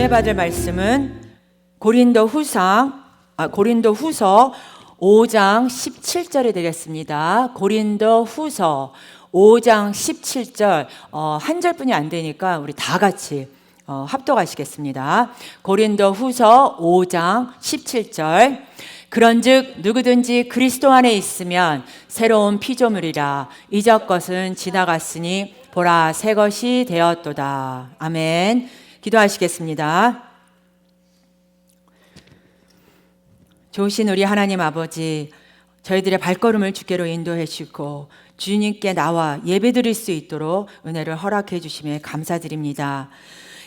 은혜 받을 말씀은 고린도후서 5장 17절이 되겠습니다. 고린도후서 5장 17절, 한 절뿐이 안 되니까 우리 다 같이 합독하시겠습니다. 고린도후서 5장 17절. 그런즉 누구든지 그리스도 안에 있으면 새로운 피조물이라. 이전 것은 지나갔으니 보라 새 것이 되었도다. 아멘. 기도하시겠습니다. 좋으신 우리 하나님 아버지, 저희들의 발걸음을 주께로 인도해 주시고 주님께 나와 예배드릴 수 있도록 은혜를 허락해 주심에 감사드립니다.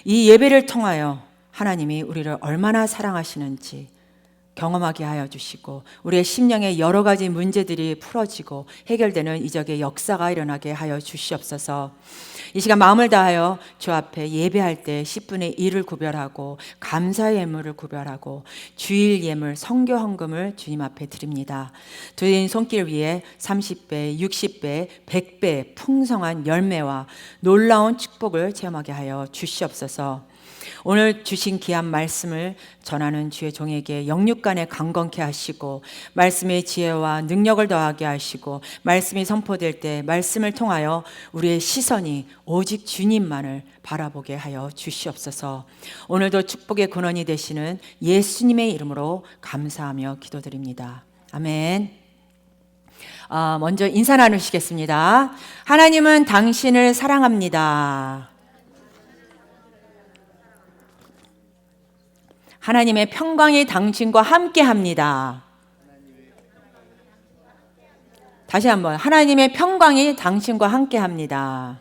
이 예배를 통하여 하나님이 우리를 얼마나 사랑하시는지 경험하게 하여 주시고 우리의 심령의 여러 가지 문제들이 풀어지고 해결되는 이적의 역사가 일어나게 하여 주시옵소서. 이 시간 마음을 다하여 주 앞에 예배할 때 10분의 1을 구별하고 감사의 예물을 구별하고 주일 예물 성교 헌금을 주님 앞에 드립니다. 드린 손길 위에 30배, 60배, 100배 풍성한 열매와 놀라운 축복을 체험하게 하여 주시옵소서. 오늘 주신 귀한 말씀을 전하는 주의 종에게 영육간에 강건케 하시고 말씀의 지혜와 능력을 더하게 하시고 말씀이 선포될 때 말씀을 통하여 우리의 시선이 오직 주님만을 바라보게 하여 주시옵소서. 오늘도 축복의 근원이 되시는 예수님의 이름으로 감사하며 기도드립니다. 아멘. 먼저 인사 나누시겠습니다. 하나님은 당신을 사랑합니다. 하나님의 평강이 당신과 함께 합니다. 다시 한번, 하나님의 평강이 당신과 함께 합니다.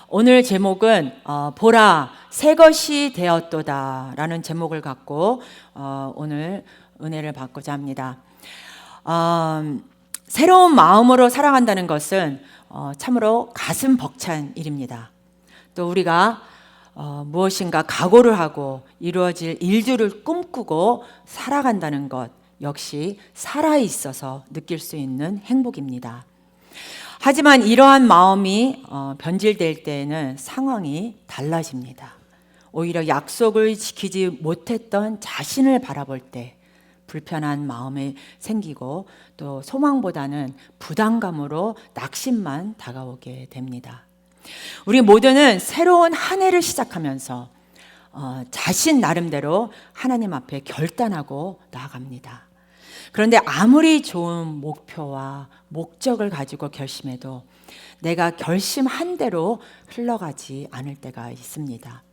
오늘 제목은 보라 새 것이 되었도다 라는 제목을 갖고 오늘 은혜를 받고자 합니다. 새로운 마음으로 살아간다는 것은 참으로 가슴 벅찬 일입니다. 또 우리가 무엇인가 각오를 하고 이루어질 일들을 꿈꾸고 살아간다는 것 역시 살아있어서 느낄 수 있는 행복입니다. 하지만 이러한 마음이 변질될 때에는 상황이 달라집니다. 오히려 약속을 지키지 못했던 자신을 바라볼 때 불편한 마음이 생기고 또 소망보다는 부담감으로 낙심만 다가오게 됩니다. 우리 모두는 새로운 한 해를 시작하면서 자신 나름대로 하나님 앞에 결단하고 나아갑니다. 그런데 아무리 좋은 목표와 목적을 가지고 결심해도 내가 결심한 대로 흘러가지 않을 때가 있습니다.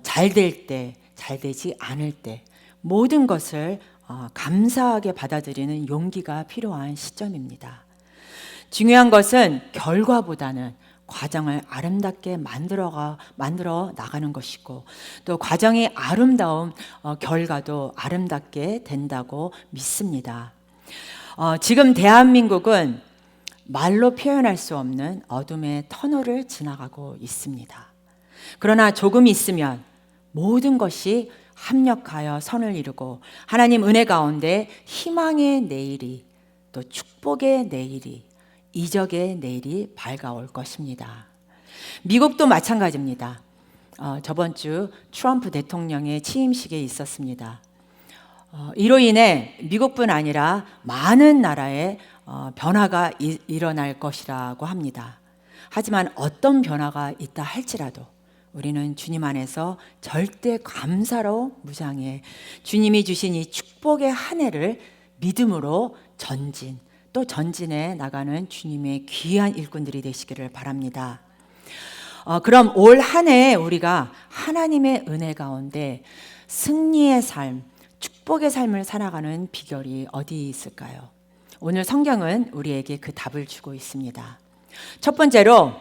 잘 될 때, 잘 되지 않을 때 모든 것을 감사하게 받아들이는 용기가 필요한 시점입니다. 중요한 것은 결과보다는 과정을 아름답게 만들어 나가는 것이고 또 과정이 아름다운 결과도 아름답게 된다고 믿습니다. 지금 대한민국은 말로 표현할 수 없는 어둠의 터널을 지나가고 있습니다. 그러나 조금 있으면 모든 것이 합력하여 선을 이루고 하나님 은혜 가운데 희망의 내일이 또 축복의 내일이 이적의 내일이 밝아올 것입니다. 미국도 마찬가지입니다. 저번 주 트럼프 대통령의 취임식에 있었습니다. 이로 인해 미국뿐 아니라 많은 나라에 변화가 일어날 것이라고 합니다. 하지만 어떤 변화가 있다 할지라도 우리는 주님 안에서 절대 감사로 무장해 주님이 주신 이 축복의 한 해를 믿음으로 또 전진해 나가는 주님의 귀한 일꾼들이 되시기를 바랍니다. 그럼 올 한 해 우리가 하나님의 은혜 가운데 승리의 삶, 축복의 삶을 살아가는 비결이 어디 있을까요? 오늘 성경은 우리에게 그 답을 주고 있습니다. 첫 번째로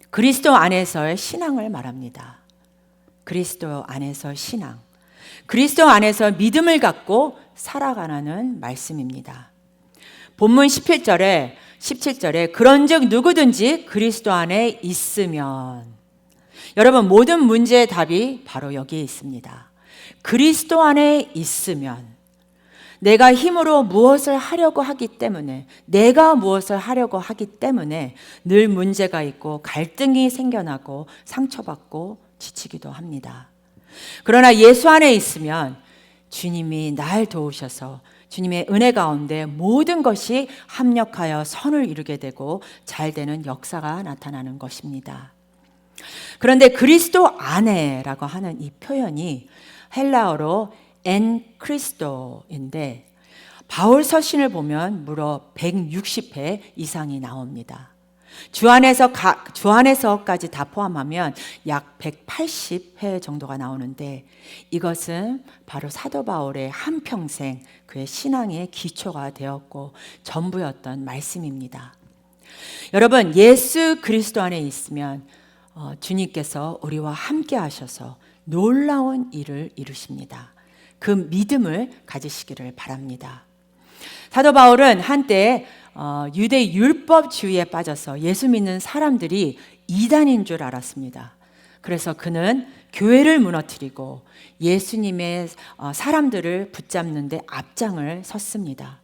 그리스도 안에서의 신앙을 말합니다. 그리스도 안에서 신앙, 그리스도 안에서 믿음을 갖고 살아가라는 말씀입니다. 본문 17절에 그런즉 누구든지 그리스도 안에 있으면, 여러분 모든 문제의 답이 바로 여기에 있습니다. 그리스도 안에 있으면 내가 힘으로 무엇을 하려고 하기 때문에, 내가 무엇을 하려고 하기 때문에 늘 문제가 있고 갈등이 생겨나고 상처받고 지치기도 합니다. 그러나 예수 안에 있으면 주님이 날 도우셔서 주님의 은혜 가운데 모든 것이 합력하여 선을 이루게 되고 잘 되는 역사가 나타나는 것입니다. 그런데 그리스도 안에라고 하는 이 표현이 헬라어로 엔 크리스토인데 바울 서신을 보면 무려 160회 이상이 나옵니다. 주 안에서까지 다 포함하면 약 180회 정도가 나오는데 이것은 바로 사도 바울의 한평생 그의 신앙의 기초가 되었고 전부였던 말씀입니다. 여러분, 예수 그리스도 안에 있으면 주님께서 우리와 함께 하셔서 놀라운 일을 이루십니다. 그 믿음을 가지시기를 바랍니다. 사도 바울은 한때 유대 율법주의에 빠져서 예수 믿는 사람들이 이단인 줄 알았습니다. 그래서 그는 교회를 무너뜨리고 예수님의 사람들을 붙잡는 데 앞장을 섰습니다.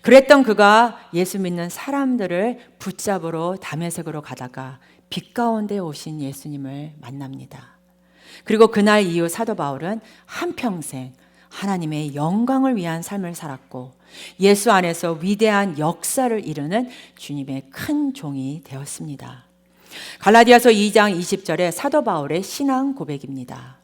그랬던 그가 예수 믿는 사람들을 붙잡으러 다메섹으로 가다가 빛 가운데 오신 예수님을 만납니다. 그리고 그날 이후 사도 바울은 한평생 하나님의 영광을 위한 삶을 살았고 예수 안에서 위대한 역사를 이루는 주님의 큰 종이 되었습니다. 갈라디아서 2장 20절에 사도 바울의 신앙 고백입니다.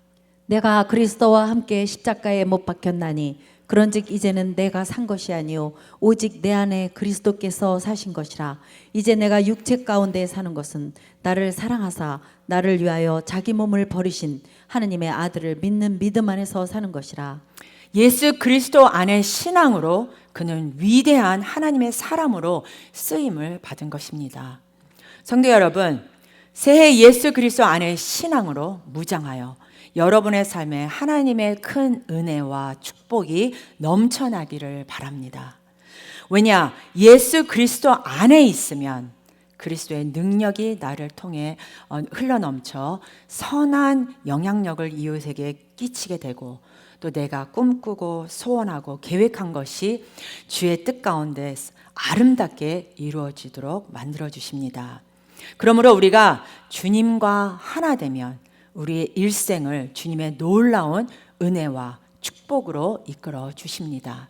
내가 그리스도와 함께 십자가에 못 박혔나니 그런즉 이제는 내가 산 것이 아니요 오직 내 안에 그리스도께서 사신 것이라. 이제 내가 육체 가운데 사는 것은 나를 사랑하사 나를 위하여 자기 몸을 버리신 하느님의 아들을 믿는 믿음 안에서 사는 것이라. 예수 그리스도 안의 신앙으로 그는 위대한 하나님의 사람으로 쓰임을 받은 것입니다. 성도 여러분, 새해 예수 그리스도 안의 신앙으로 무장하여 여러분의 삶에 하나님의 큰 은혜와 축복이 넘쳐나기를 바랍니다. 왜냐? 예수 그리스도 안에 있으면 그리스도의 능력이 나를 통해 흘러넘쳐 선한 영향력을 이웃에게 끼치게 되고 또 내가 꿈꾸고 소원하고 계획한 것이 주의 뜻 가운데 아름답게 이루어지도록 만들어 주십니다. 그러므로 우리가 주님과 하나 되면 우리의 일생을 주님의 놀라운 은혜와 축복으로 이끌어 주십니다.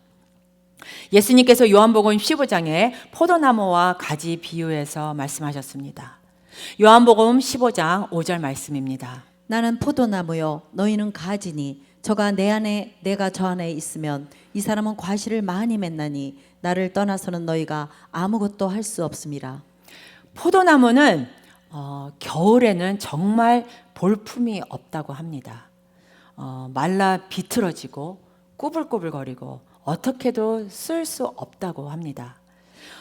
예수님께서 요한복음 15장에 포도나무와 가지 비유해서 말씀하셨습니다. 요한복음 15장 5절 말씀입니다. 나는 포도나무요 너희는 가지니 저가 내 안에 내가 저 안에 있으면 이 사람은 과실을 많이 맺나니 나를 떠나서는 너희가 아무것도 할 수 없음이라. 포도나무는 겨울에는 정말 볼품이 없다고 합니다. 말라 비틀어지고 꾸불꾸불거리고 어떻게도 쓸 수 없다고 합니다.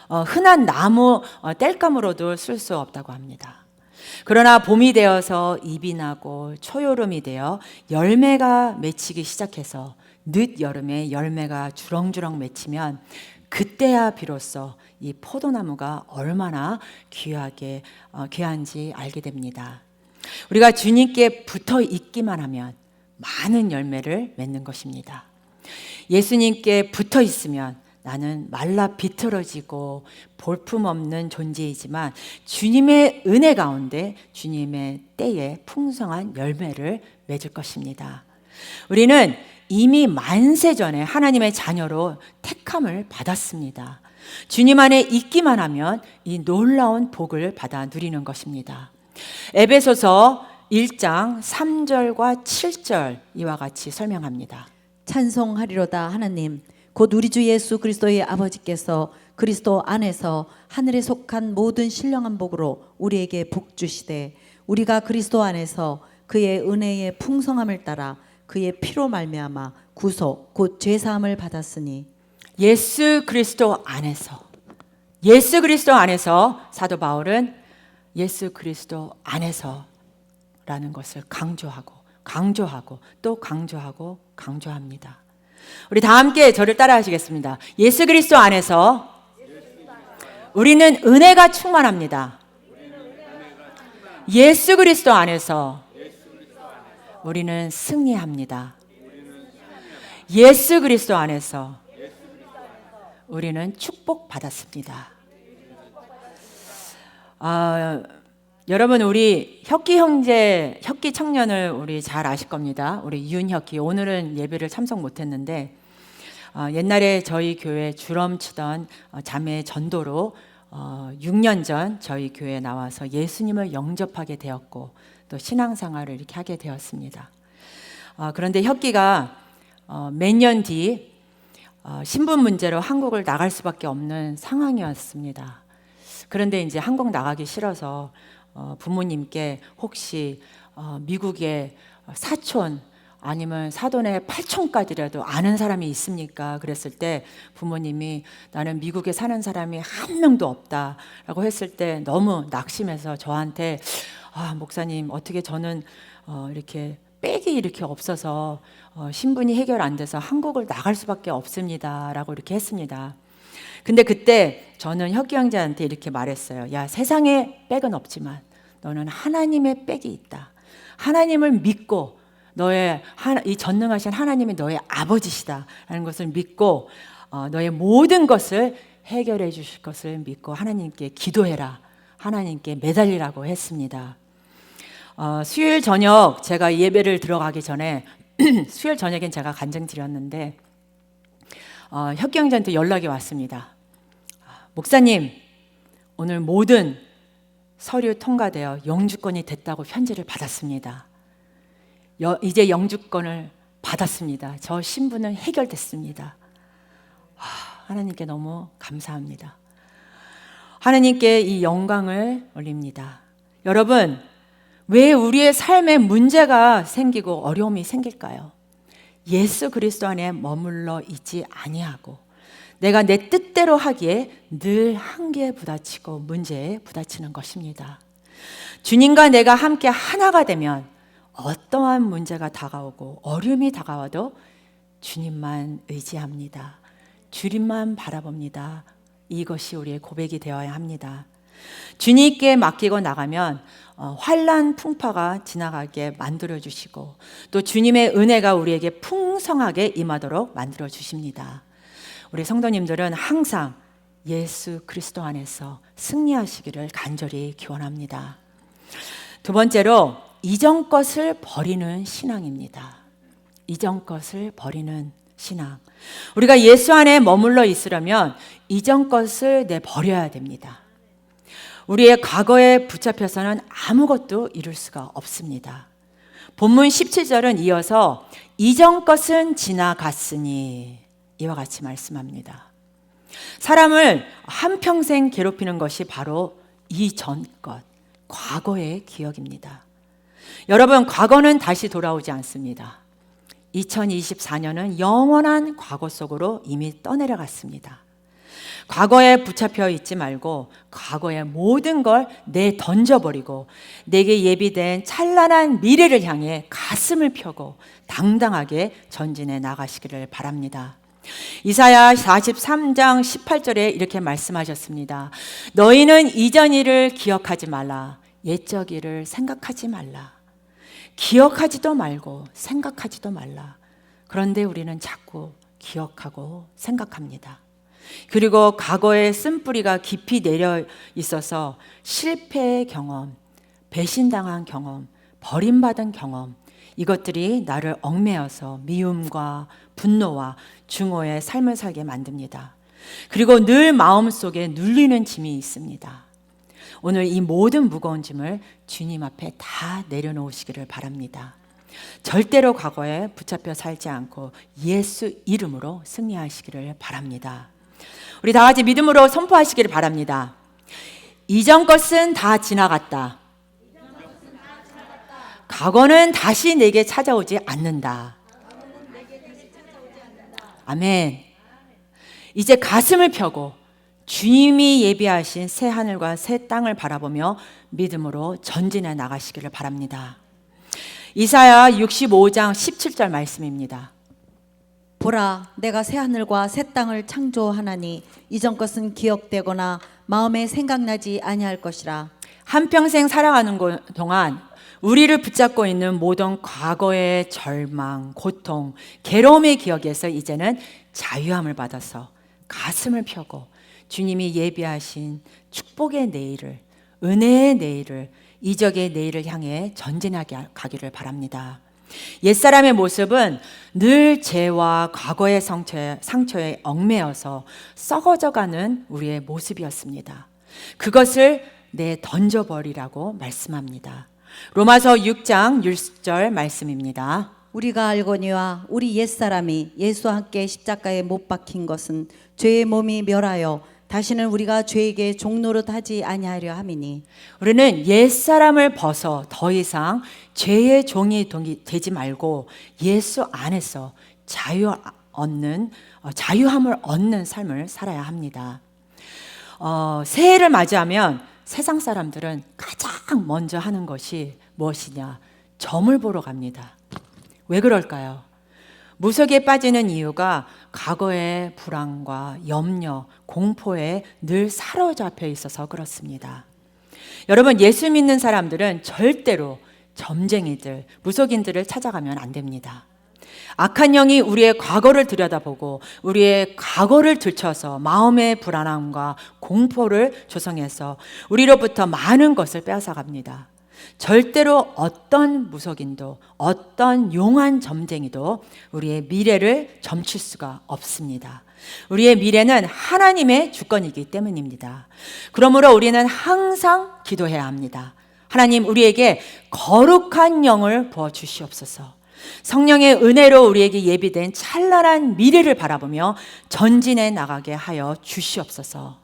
흔한 나무 땔감으로도 쓸 수 없다고 합니다. 그러나 봄이 되어서 잎이 나고 초여름이 되어 열매가 맺히기 시작해서 늦여름에 열매가 주렁주렁 맺히면 그때야 비로소 이 포도나무가 얼마나 귀한지 알게 됩니다. 우리가 주님께 붙어 있기만 하면 많은 열매를 맺는 것입니다. 예수님께 붙어 있으면 나는 말라 비틀어지고 볼품없는 존재이지만 주님의 은혜 가운데 주님의 때에 풍성한 열매를 맺을 것입니다. 우리는 이미 만세 전에 하나님의 자녀로 택함을 받았습니다. 주님 안에 있기만 하면 이 놀라운 복을 받아 누리는 것입니다. 에베소서 1장 3절과 7절 이와 같이 설명합니다. 찬송하리로다 하나님 곧 우리 주 예수 그리스도의 아버지께서 그리스도 안에서 하늘에 속한 모든 신령한 복으로 우리에게 복 주시되 우리가 그리스도 안에서 그의 은혜의 풍성함을 따라 그의 피로 말미암아 구속 곧 죄 사함을 받았으니. 예수 그리스도 안에서 사도 바울은 예수 그리스도 안에서라는 것을 강조하고 또 강조합니다. 우리 다 함께 저를 따라 하시겠습니다. 예수 그리스도 안에서 우리는 은혜가 충만합니다. 예수 그리스도 안에서 우리는 승리합니다. 예수 그리스도 안에서 우리는 축복받았습니다. 여러분, 우리 혁기 형제, 혁기 청년을 우리 잘 아실 겁니다. 우리 윤혁기. 오늘은 예배를 참석 못했는데 옛날에 저희 교회 주럼 치던 자매 전도로 6년 전 저희 교회에 나와서 예수님을 영접하게 되었고 또 신앙생활을 이렇게 하게 되었습니다. 그런데 혁기가 몇 년 뒤 신분 문제로 한국을 나갈 수밖에 없는 상황이었습니다. 그런데 이제 한국 나가기 싫어서 부모님께 혹시 미국에 사촌 아니면 사돈의 팔촌까지라도 아는 사람이 있습니까? 그랬을 때 부모님이 나는 미국에 사는 사람이 한 명도 없다라고 했을 때 너무 낙심해서 저한테 목사님 어떻게 저는 이렇게 백이 이렇게 없어서 신분이 해결 안 돼서 한국을 나갈 수밖에 없습니다라고 이렇게 했습니다. 근데 그때 저는 혁기 형제한테 이렇게 말했어요. 야, 세상에 백은 없지만 너는 하나님의 백이 있다. 하나님을 믿고 이 전능하신 하나님이 너의 아버지시다라는 것을 믿고 너의 모든 것을 해결해 주실 것을 믿고 하나님께 기도해라. 하나님께 매달리라고 했습니다. 수요일 저녁 제가 예배를 들어가기 전에 수요일 저녁엔 제가 간증 드렸는데 혁기 형제한테 연락이 왔습니다. 목사님, 오늘 모든 서류 통과되어 영주권이 됐다고 편지를 받았습니다. 이제 영주권을 받았습니다. 저 신분은 해결됐습니다. 하나님께 너무 감사합니다. 하나님께 이 영광을 올립니다. 여러분, 왜 우리의 삶에 문제가 생기고 어려움이 생길까요? 예수 그리스도 안에 머물러 있지 아니하고 내가 내 뜻대로 하기에 늘 한계에 부딪히고 문제에 부딪히는 것입니다. 주님과 내가 함께 하나가 되면 어떠한 문제가 다가오고 어려움이 다가와도 주님만 의지합니다. 주님만 바라봅니다. 이것이 우리의 고백이 되어야 합니다. 주님께 맡기고 나가면 환난 풍파가 지나가게 만들어 주시고 또 주님의 은혜가 우리에게 풍성하게 임하도록 만들어 주십니다. 우리 성도님들은 항상 예수 그리스도 안에서 승리하시기를 간절히 기원합니다. 두 번째로 이전 것을 버리는 신앙입니다. 이전 것을 버리는 신앙. 우리가 예수 안에 머물러 있으려면 이전 것을 내버려야 됩니다. 우리의 과거에 붙잡혀서는 아무것도 이룰 수가 없습니다. 본문 17절은 이어서 이전 것은 지나갔으니 이와 같이 말씀합니다. 사람을 한평생 괴롭히는 것이 바로 이전 것, 과거의 기억입니다. 여러분, 과거는 다시 돌아오지 않습니다. 2024년은 영원한 과거 속으로 이미 떠내려갔습니다. 과거에 붙잡혀 있지 말고 과거의 모든 걸 내던져버리고 내게 예비된 찬란한 미래를 향해 가슴을 펴고 당당하게 전진해 나가시기를 바랍니다. 이사야 43장 18절에 이렇게 말씀하셨습니다. 너희는 이전 일을 기억하지 말라. 옛적 일을 생각하지 말라. 기억하지도 말고 생각하지도 말라. 그런데 우리는 자꾸 기억하고 생각합니다. 그리고 과거의 쓴뿌리가 깊이 내려 있어서 실패의 경험, 배신당한 경험, 버림받은 경험, 이것들이 나를 얽매여서 미움과 분노와 증오의 삶을 살게 만듭니다. 그리고 늘 마음속에 눌리는 짐이 있습니다. 오늘 이 모든 무거운 짐을 주님 앞에 다 내려놓으시기를 바랍니다. 절대로 과거에 붙잡혀 살지 않고 예수 이름으로 승리하시기를 바랍니다. 우리 다 같이 믿음으로 선포하시기를 바랍니다. 이전 것은 다 지나갔다. 과거는 다시 내게 찾아오지 않는다. 아멘. 이제 가슴을 펴고 주님이 예비하신 새 하늘과 새 땅을 바라보며 믿음으로 전진해 나가시기를 바랍니다. 이사야 65장 17절 말씀입니다. 보라, 내가 새 하늘과 새 땅을 창조하나니 이전 것은 기억되거나 마음에 생각나지 아니할 것이라. 한평생 살아가는 동안 우리를 붙잡고 있는 모든 과거의 절망, 고통, 괴로움의 기억에서 이제는 자유함을 받아서 가슴을 펴고 주님이 예비하신 축복의 내일을, 은혜의 내일을, 이적의 내일을 향해 전진하게 가기를 바랍니다. 옛사람의 모습은 늘 죄와 과거의 상처에 얽매여서 썩어져가는 우리의 모습이었습니다. 그것을 던져버리라고 말씀합니다. 로마서 6장 6절 말씀입니다. 우리가 알거니와 우리 옛사람이 예수와 함께 십자가에 못 박힌 것은 죄의 몸이 멸하여 다시는 우리가 죄에게 종노릇하지 아니하려 함이니 우리는 옛사람을 벗어 더 이상 죄의 종이 되지 말고 예수 안에서 자유함을 얻는 삶을 살아야 합니다. 새해를 맞이하면 세상 사람들은 가장 먼저 하는 것이 무엇이냐? 점을 보러 갑니다. 왜 그럴까요? 무속에 빠지는 이유가 과거의 불안과 염려, 공포에 늘 사로잡혀 있어서 그렇습니다. 여러분, 예수 믿는 사람들은 절대로 점쟁이들, 무속인들을 찾아가면 안 됩니다. 악한 영이 우리의 과거를 들여다보고 우리의 과거를 들춰서 마음의 불안함과 공포를 조성해서 우리로부터 많은 것을 빼앗아갑니다. 절대로 어떤 무속인도 어떤 용한 점쟁이도 우리의 미래를 점칠 수가 없습니다. 우리의 미래는 하나님의 주권이기 때문입니다. 그러므로 우리는 항상 기도해야 합니다. 하나님, 우리에게 거룩한 영을 부어주시옵소서. 성령의 은혜로 우리에게 예비된 찬란한 미래를 바라보며 전진해 나가게 하여 주시옵소서.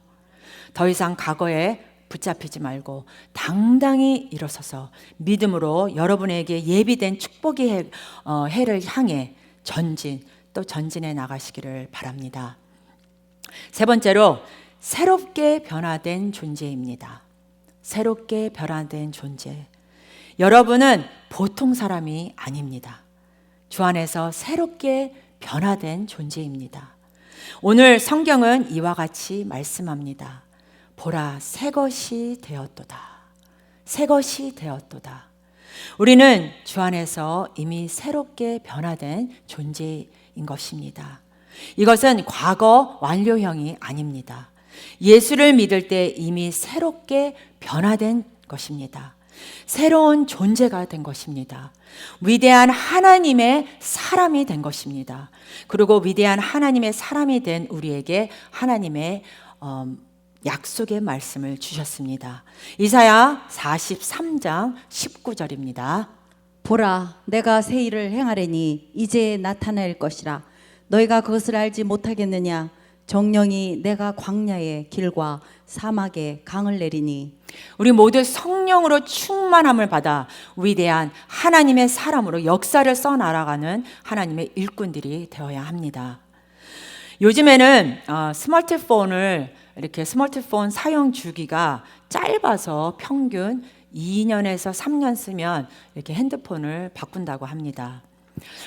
더 이상 과거에 붙잡히지 말고 당당히 일어서서 믿음으로 여러분에게 예비된 축복의 해를 향해 전진해 나가시기를 바랍니다. 세 번째로, 새롭게 변화된 존재입니다. 새롭게 변화된 존재. 여러분은 보통 사람이 아닙니다. 주 안에서 새롭게 변화된 존재입니다. 오늘 성경은 이와 같이 말씀합니다. 보라, 새 것이 되었도다. 새 것이 되었도다. 우리는 주 안에서 이미 새롭게 변화된 존재인 것입니다. 이것은 과거 완료형이 아닙니다. 예수를 믿을 때 이미 새롭게 변화된 것입니다. 새로운 존재가 된 것입니다. 위대한 하나님의 사람이 된 것입니다. 그리고 위대한 하나님의 사람이 된 우리에게 하나님의 약속의 말씀을 주셨습니다. 이사야 43장 19절입니다. 보라, 내가 새 일을 행하려니 이제 나타낼 것이라. 너희가 그것을 알지 못하겠느냐? 정령이 내가 광야의 길과 사막에 강을 내리니. 우리 모두 성령으로 충만함을 받아 위대한 하나님의 사람으로 역사를 써나가는 하나님의 일꾼들이 되어야 합니다. 요즘에는 스마트폰 사용 주기가 짧아서 평균 2년에서 3년 쓰면 이렇게 핸드폰을 바꾼다고 합니다.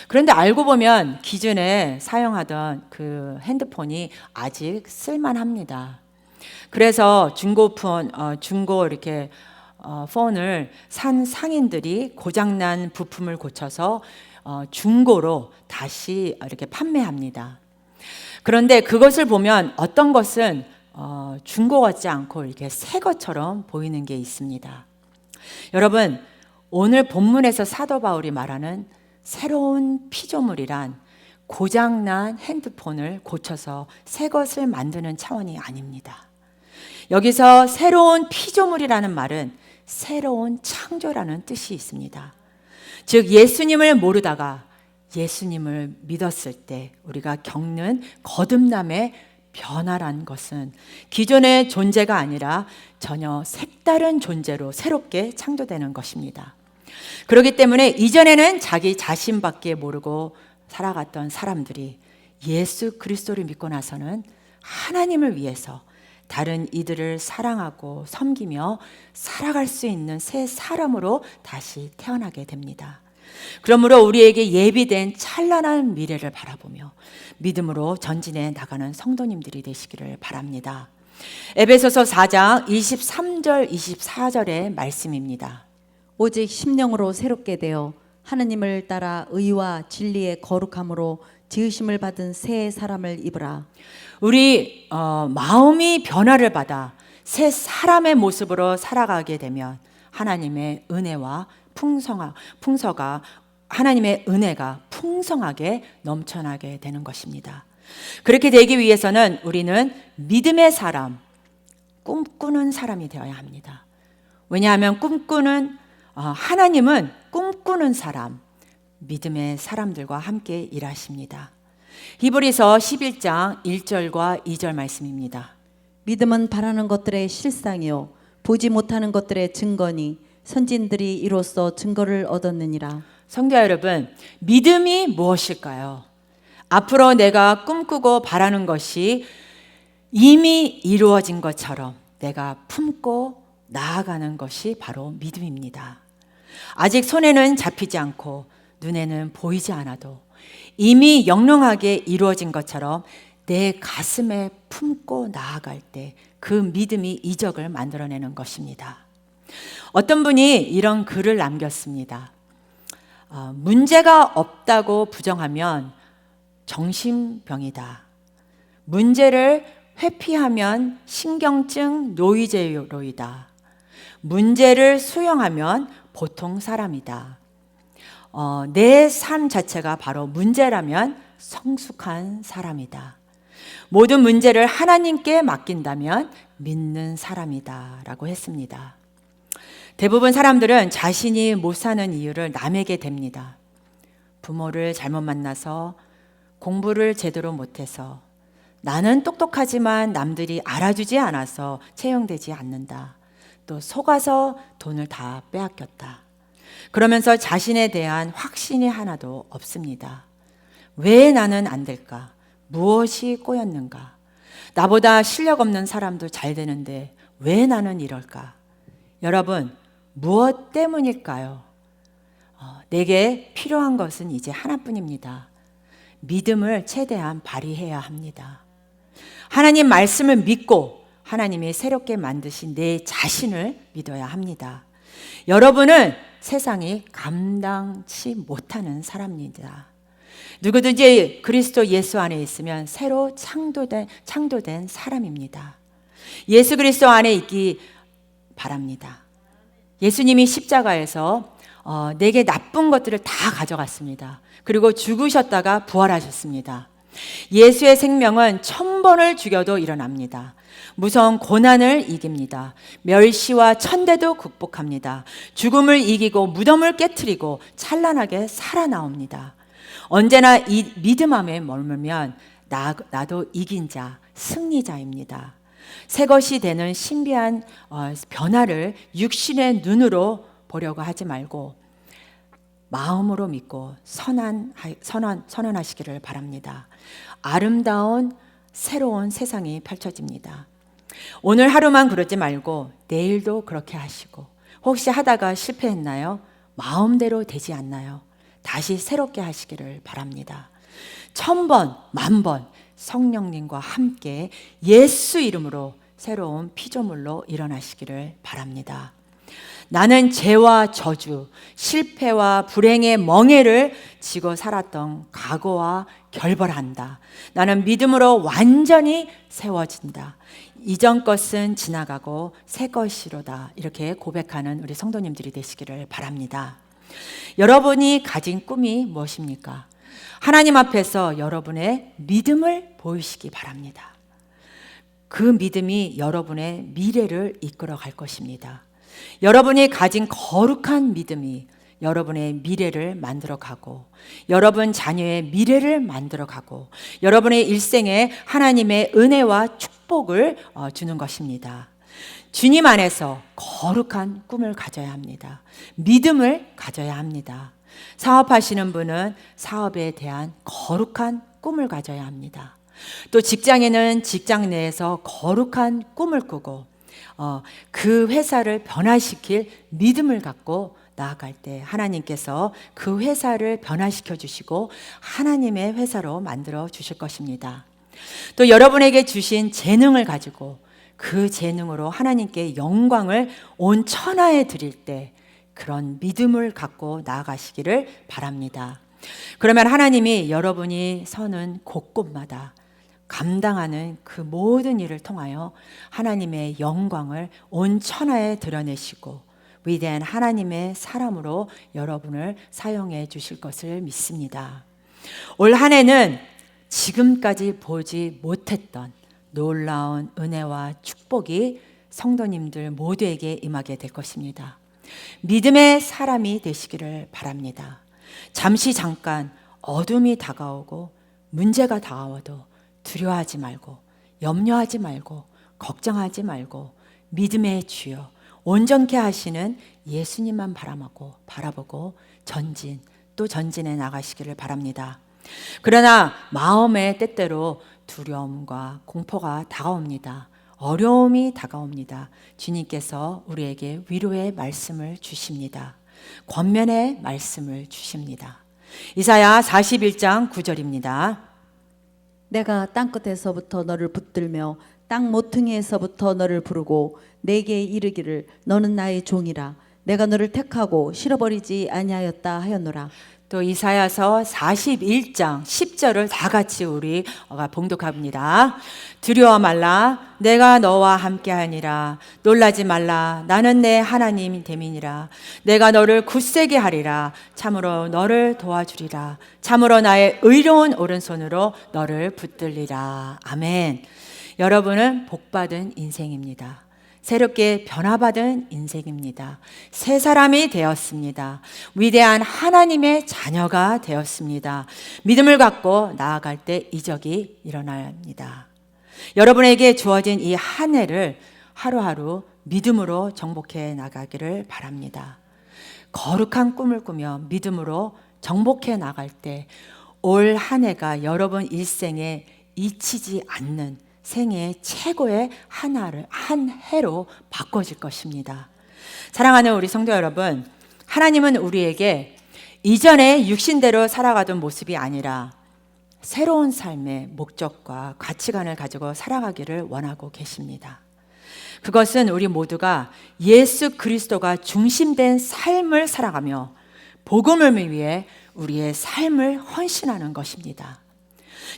그런데 알고 보면 기존에 사용하던 그 핸드폰이 아직 쓸만합니다. 그래서 중고 폰을 산 상인들이 고장난 부품을 고쳐서 중고로 다시 이렇게 판매합니다. 그런데 그것을 보면 어떤 것은 중고 같지 않고 이렇게 새 것처럼 보이는 게 있습니다. 여러분, 오늘 본문에서 사도 바울이 말하는 새로운 피조물이란 고장난 핸드폰을 고쳐서 새 것을 만드는 차원이 아닙니다. 여기서 새로운 피조물이라는 말은 새로운 창조라는 뜻이 있습니다. 즉, 예수님을 모르다가 예수님을 믿었을 때 우리가 겪는 거듭남의 변화란 것은 기존의 존재가 아니라 전혀 색다른 존재로 새롭게 창조되는 것입니다. 그렇기 때문에 이전에는 자기 자신밖에 모르고 살아갔던 사람들이 예수 그리스도를 믿고 나서는 하나님을 위해서 다른 이들을 사랑하고 섬기며 살아갈 수 있는 새 사람으로 다시 태어나게 됩니다. 그러므로 우리에게 예비된 찬란한 미래를 바라보며 믿음으로 전진해 나가는 성도님들이 되시기를 바랍니다. 에베소서 4장 23절 24절의 말씀입니다. 오직 심령으로 새롭게 되어 하느님을 따라 의와 진리의 거룩함으로 지으심을 받은 새 사람을 입으라. 우리 마음이 변화를 받아 새 사람의 모습으로 살아가게 되면 하나님의 은혜와 풍서가 하나님의 은혜가 풍성하게 넘쳐나게 되는 것입니다. 그렇게 되기 위해서는 우리는 믿음의 사람, 꿈꾸는 사람이 되어야 합니다. 왜냐하면 하나님은 꿈꾸는 사람, 믿음의 사람들과 함께 일하십니다. 히브리서 11장 1절과 2절 말씀입니다. 믿음은 바라는 것들의 실상이요 보지 못하는 것들의 증거니 선진들이 이로써 증거를 얻었느니라. 성도 여러분, 믿음이 무엇일까요? 앞으로 내가 꿈꾸고 바라는 것이 이미 이루어진 것처럼 내가 품고 나아가는 것이 바로 믿음입니다. 아직 손에는 잡히지 않고 눈에는 보이지 않아도 이미 영롱하게 이루어진 것처럼 내 가슴에 품고 나아갈 때 그 믿음이 이적을 만들어내는 것입니다. 어떤 분이 이런 글을 남겼습니다. 문제가 없다고 부정하면 정신병이다. 문제를 회피하면 신경증 노이제로이다. 문제를 수용하면 보통 사람이다. 내 삶 자체가 바로 문제라면 성숙한 사람이다. 모든 문제를 하나님께 맡긴다면 믿는 사람이다 라고 했습니다. 대부분 사람들은 자신이 못 사는 이유를 남에게 댑니다. 부모를 잘못 만나서, 공부를 제대로 못해서, 나는 똑똑하지만 남들이 알아주지 않아서 채용되지 않는다. 또 속아서 돈을 다 빼앗겼다. 그러면서 자신에 대한 확신이 하나도 없습니다. 왜 나는 안 될까? 무엇이 꼬였는가? 나보다 실력 없는 사람도 잘 되는데 왜 나는 이럴까? 여러분, 무엇 때문일까요? 내게 필요한 것은 이제 하나뿐입니다. 믿음을 최대한 발휘해야 합니다. 하나님 말씀을 믿고 하나님이 새롭게 만드신 내 자신을 믿어야 합니다. 여러분은 세상이 감당치 못하는 사람입니다. 누구든지 그리스도 예수 안에 있으면 새로 창조된 사람입니다. 예수 그리스도 안에 있기 바랍니다. 예수님이 십자가에서 내게 나쁜 것들을 다 가져갔습니다. 그리고 죽으셨다가 부활하셨습니다. 예수의 생명은 1000번을 죽여도 일어납니다. 무서운 고난을 이깁니다. 멸시와 천대도 극복합니다. 죽음을 이기고 무덤을 깨트리고 찬란하게 살아나옵니다. 언제나 이 믿음 안에 머물면 나도 이긴 자, 승리자입니다. 새 것이 되는 신비한 변화를 육신의 눈으로 보려고 하지 말고 마음으로 믿고 선언하시기를 바랍니다. 아름다운 새로운 세상이 펼쳐집니다. 오늘 하루만 그러지 말고 내일도 그렇게 하시고, 혹시 하다가 실패했나요? 마음대로 되지 않나요? 다시 새롭게 하시기를 바랍니다. 1000번, 10,000번 성령님과 함께 예수 이름으로 새로운 피조물로 일어나시기를 바랍니다. 나는 죄와 저주, 실패와 불행의 멍에를 지고 살았던 과거와 결별한다. 나는 믿음으로 완전히 세워진다. 이전 것은 지나가고 새 것이로다. 이렇게 고백하는 우리 성도님들이 되시기를 바랍니다. 여러분이 가진 꿈이 무엇입니까? 하나님 앞에서 여러분의 믿음을 보이시기 바랍니다. 그 믿음이 여러분의 미래를 이끌어 갈 것입니다. 여러분이 가진 거룩한 믿음이 여러분의 미래를 만들어가고, 여러분 자녀의 미래를 만들어가고, 여러분의 일생에 하나님의 은혜와 축복을 주는 것입니다. 주님 안에서 거룩한 꿈을 가져야 합니다. 믿음을 가져야 합니다. 사업하시는 분은 사업에 대한 거룩한 꿈을 가져야 합니다. 또 직장에는 직장 내에서 거룩한 꿈을 꾸고 그 회사를 변화시킬 믿음을 갖고 나아갈 때 하나님께서 그 회사를 변화시켜 주시고 하나님의 회사로 만들어 주실 것입니다. 또 여러분에게 주신 재능을 가지고 그 재능으로 하나님께 영광을 온 천하에 드릴 때 그런 믿음을 갖고 나아가시기를 바랍니다. 그러면 하나님이 여러분이 서는 곳곳마다 감당하는 그 모든 일을 통하여 하나님의 영광을 온 천하에 드러내시고 위대한 하나님의 사람으로 여러분을 사용해 주실 것을 믿습니다. 올 한 해는 지금까지 보지 못했던 놀라운 은혜와 축복이 성도님들 모두에게 임하게 될 것입니다. 믿음의 사람이 되시기를 바랍니다. 잠깐 어둠이 다가오고 문제가 다가와도 두려워하지 말고 염려하지 말고 걱정하지 말고 믿음의 주여 온전케 하시는 예수님만 바라보고 또 전진해 나가시기를 바랍니다. 그러나 마음에 때때로 두려움과 공포가 다가옵니다. 어려움이 다가옵니다. 주님께서 우리에게 위로의 말씀을 주십니다. 권면의 말씀을 주십니다. 이사야 41장 9절입니다. 내가 땅끝에서부터 너를 붙들며 땅 모퉁이에서부터 너를 부르고 내게 이르기를 너는 나의 종이라. 내가 너를 택하고 실어버리지 아니하였다 하였노라. 또 이사야서 41장 10절을 다 같이 우리가 봉독합니다. 두려워 말라 내가 너와 함께하니라. 놀라지 말라 나는 내 하나님 됨이니라. 내가 너를 굳세게 하리라. 참으로 너를 도와주리라. 참으로 나의 의로운 오른손으로 너를 붙들리라. 아멘. 여러분은 복받은 인생입니다. 새롭게 변화받은 인생입니다. 새 사람이 되었습니다. 위대한 하나님의 자녀가 되었습니다. 믿음을 갖고 나아갈 때 이적이 일어나야 합니다. 여러분에게 주어진 이 한 해를 하루하루 믿음으로 정복해 나가기를 바랍니다. 거룩한 꿈을 꾸며 믿음으로 정복해 나갈 때 올 한 해가 여러분 일생에 잊히지 않는 생애 최고의 한 해로 바꿔질 것입니다. 사랑하는 우리 성도 여러분, 하나님은 우리에게 이전에 육신대로 살아가던 모습이 아니라 새로운 삶의 목적과 가치관을 가지고 살아가기를 원하고 계십니다. 그것은 우리 모두가 예수 그리스도가 중심된 삶을 살아가며 복음을 위해 우리의 삶을 헌신하는 것입니다.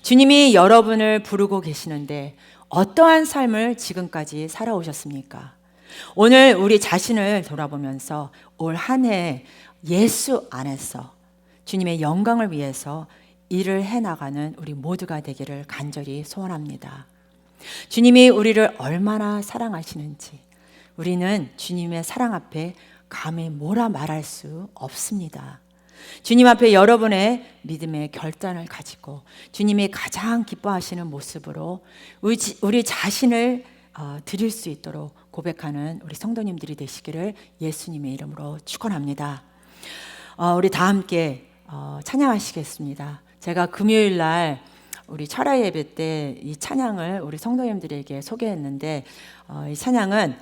주님이 여러분을 부르고 계시는데 어떠한 삶을 지금까지 살아오셨습니까? 오늘 우리 자신을 돌아보면서 올 한 해 예수 안에서 주님의 영광을 위해서 일을 해나가는 우리 모두가 되기를 간절히 소원합니다. 주님이 우리를 얼마나 사랑하시는지 우리는 주님의 사랑 앞에 감히 뭐라 말할 수 없습니다. 주님 앞에 여러분의 믿음의 결단을 가지고 주님이 가장 기뻐하시는 모습으로 우리 자신을 드릴 수 있도록 고백하는 우리 성도님들이 되시기를 예수님의 이름으로 축원합니다. 우리 다 함께 찬양하시겠습니다. 제가 금요일 날 우리 철야 예배 때 이 찬양을 우리 성도님들에게 소개했는데 이 찬양은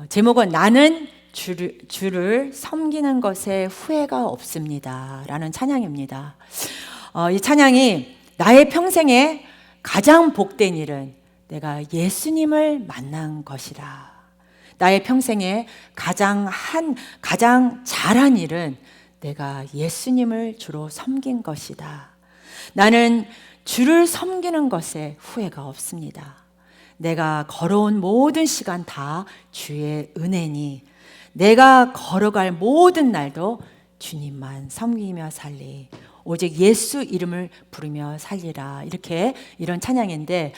제목은 나는 주를 섬기는 것에 후회가 없습니다 라는 찬양입니다. 이 찬양이 나의 평생에 가장 복된 일은 내가 예수님을 만난 것이라. 나의 평생에 가장 잘한 일은 내가 예수님을 주로 섬긴 것이다. 나는 주를 섬기는 것에 후회가 없습니다. 내가 걸어온 모든 시간 다 주의 은혜니 내가 걸어갈 모든 날도 주님만 섬기며 살리. 오직 예수 이름을 부르며 살리라. 이런 찬양인데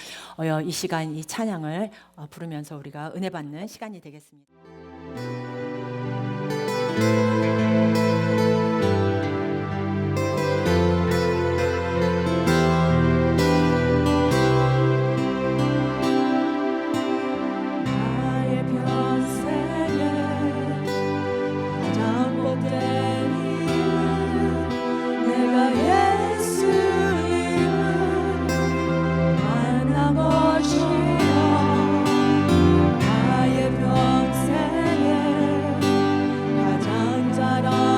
이 시간 이 찬양을 부르면서 우리가 은혜 받는 시간이 되겠습니다. 나의 평생에 가장 잘한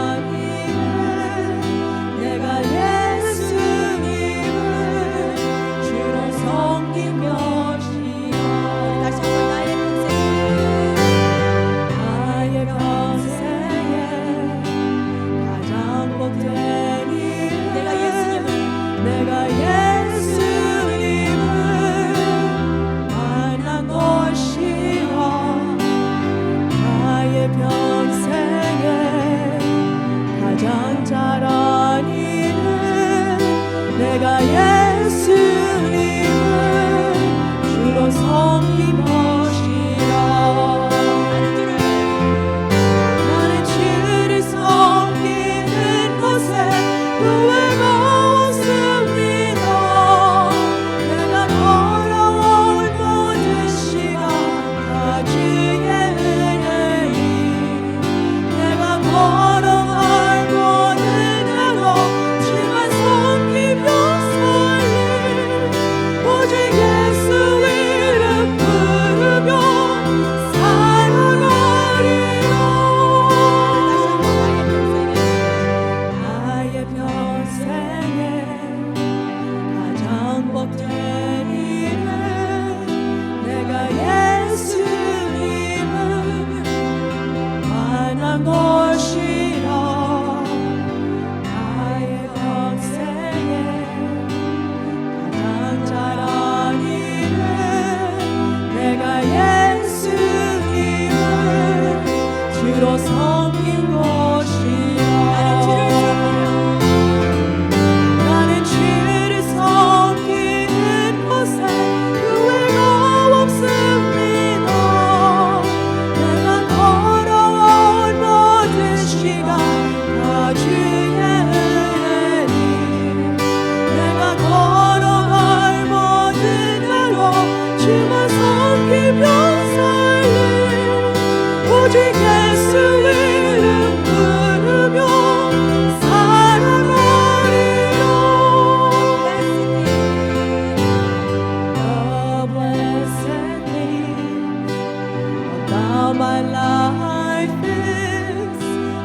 Now my life is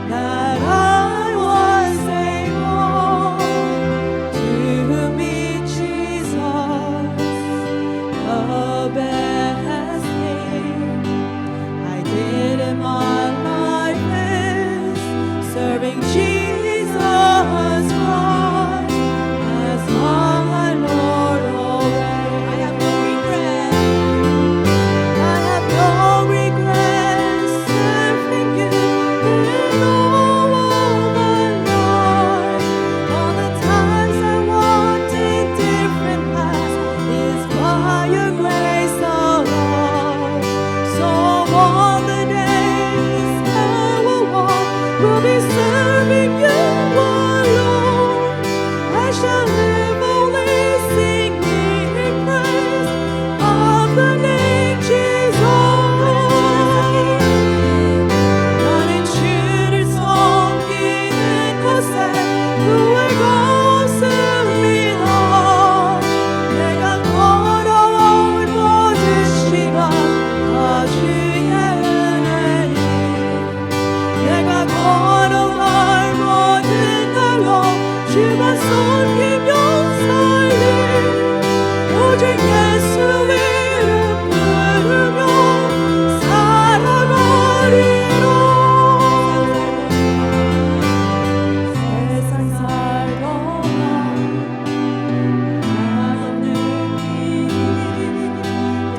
that I was able to meet Jesus, the best thing I did in my life is serving Jesus Christ as my Lord always. I have no regret. I have no regrets serving you in all of my life. All the times I walked in different paths is by your grace alone. So all the days I will walk will be serving you alone. I shall live only singing praise of the name Jesus. 나는 주를 섬기는 것에 후회가 없습니다. 내가 걸어온 모든 시간 다 주의 은혜니 내가 걸어갈 모든 날로 주만 섬기며 살리 오직 예수 이름 부르며 살아가리라. 세상 살거나 나는 느끼니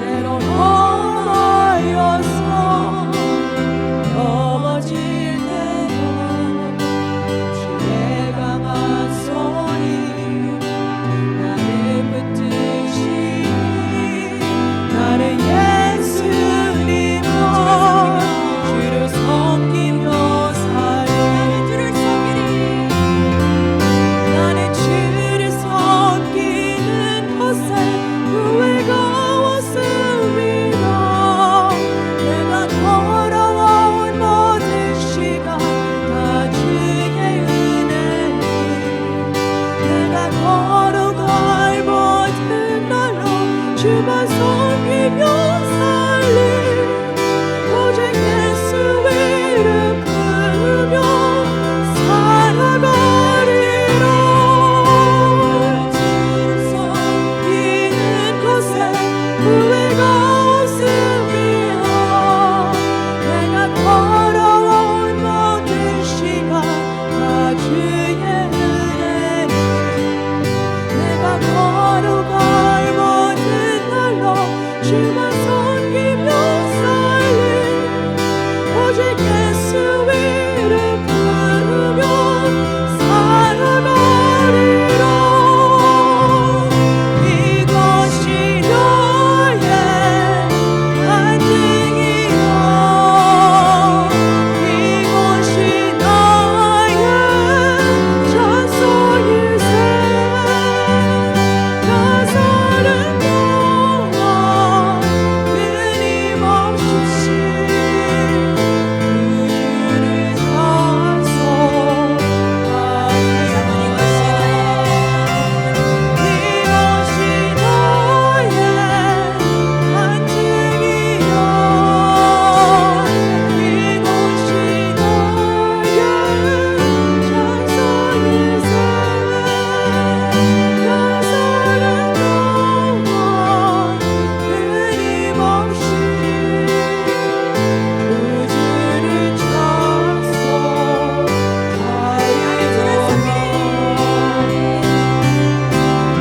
때론 험하여서 넘어질 때도 주의 강한 손이 나를 붙드시니 나는 예수님을 주를 섬기며 살리 나는 주를 섬기는 것에 후회가 없습니다. 내가 걸어온 모든 시간 다 주의 은혜니 내가 걸어갈 모든 날로 주만 섬기며 살리 오직 예수 이름 부르며 살아가리라. 주를 섬기는 것에 후회가 없습니다. 내가 걸어온 모든 시간 다 주의 은혜니 내가 걸어갈 모든 날로 주만 섬기며 살리 오직 예수 이름 부르며 살아가리라. 이것이 나의 간증이요 이것이 나의 찬송일세. 나 사는 동안 끊임없이 주를 이것이 나의 간증이요 이것이 나의 찬송일세. 나 사는 동안 끊임없이 주를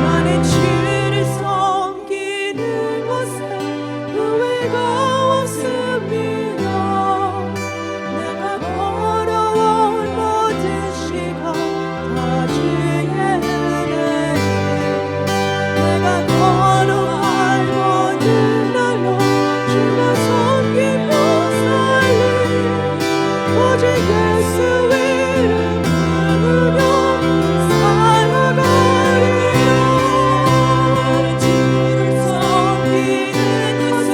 나는 주를 섬기는 것에 후회가 없습니다. 내가 걸어온 모든 시간 다 주의 은혜니 내가 걸어갈 모든 날로 주만 섬기며 살리 오직 예수 이름 부르며 살아가리라. 주를 섬기는 것에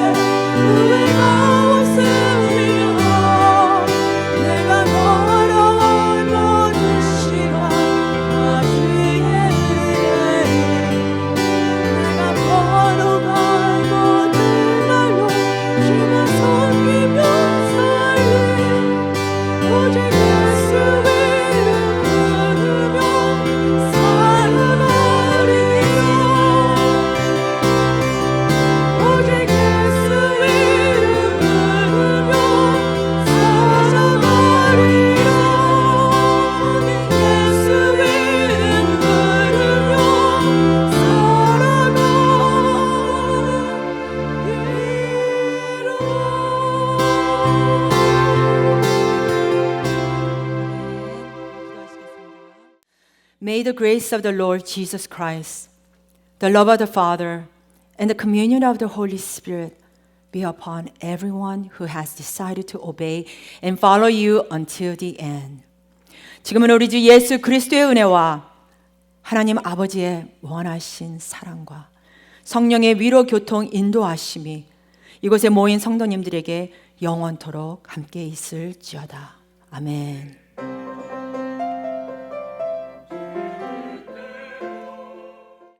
May the grace of the Lord Jesus Christ, the love of the Father, and the communion of the Holy Spirit be upon everyone who has decided to obey and follow you until the end. 지금은 우리 주 예수 그리스도의 은혜와 하나님 아버지의 원하신 사랑과 성령의 위로 교통 인도하심이 이곳에 모인 성도님들에게 영원토록 함께 있을지어다. 아멘.